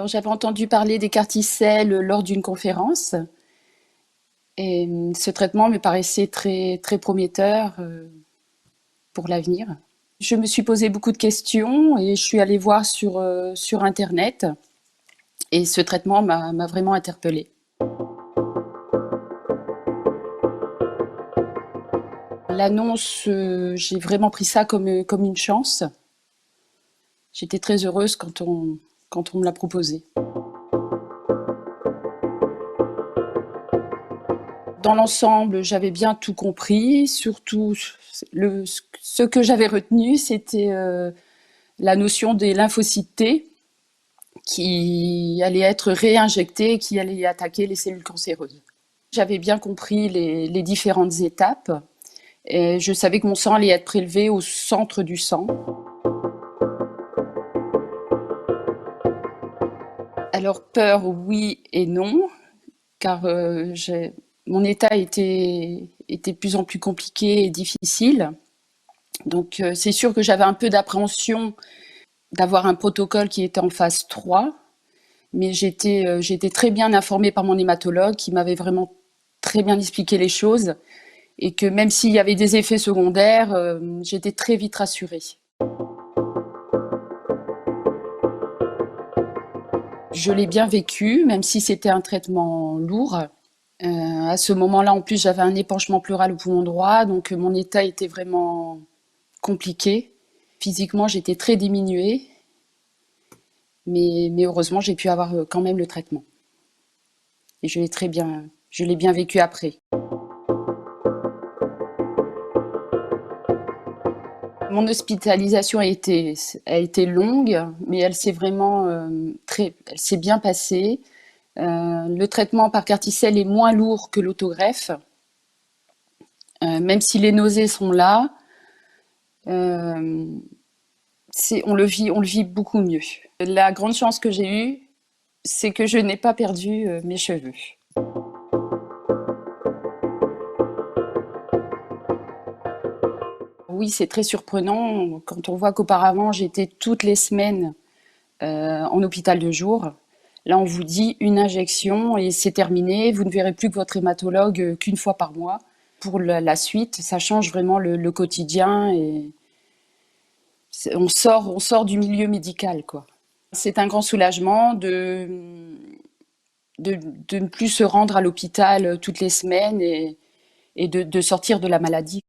Alors j'avais entendu parler d'écarticelle lors d'une conférence et ce traitement me paraissait très, très prometteur pour l'avenir. Je me suis posé beaucoup de questions et je suis allée voir sur Internet et ce traitement m'a vraiment interpellée. L'annonce, j'ai vraiment pris ça comme une chance. J'étais très heureuse quand on me l'a proposé. Dans l'ensemble, j'avais bien tout compris. Surtout, ce que j'avais retenu, c'était la notion des lymphocytes T qui allaient être réinjectés, qui allaient attaquer les cellules cancéreuses. J'avais bien compris les différentes étapes. Et je savais que mon sang allait être prélevé au centre du sang. Alors peur, oui et non, car mon état était de plus en plus compliqué et difficile. Donc c'est sûr que j'avais un peu d'appréhension d'avoir un protocole qui était en phase 3, mais j'étais très bien informée par mon hématologue qui m'avait vraiment très bien expliqué les choses et que même s'il y avait des effets secondaires, j'étais très vite rassurée. Je l'ai bien vécu, même si c'était un traitement lourd. À ce moment-là, en plus, j'avais un épanchement pleural au poumon droit, donc mon état était vraiment compliqué. Physiquement, j'étais très diminuée, mais heureusement, j'ai pu avoir quand même le traitement. Et je l'ai bien vécu après. Mon hospitalisation a été longue, mais elle s'est vraiment elle s'est bien passée. Le traitement par Carticelle est moins lourd que l'autogreffe, même si les nausées sont là. On le vit beaucoup mieux. La grande chance que j'ai eue, c'est que je n'ai pas perdu mes cheveux. Oui, c'est très surprenant quand on voit qu'auparavant j'étais toutes les semaines en hôpital de jour. Là, on vous dit une injection et c'est terminé. Vous ne verrez plus que votre hématologue qu'une fois par mois. Pour la suite, ça change vraiment le quotidien et on sort du milieu médical, quoi. C'est un grand soulagement de ne plus se rendre à l'hôpital toutes les semaines et de sortir de la maladie.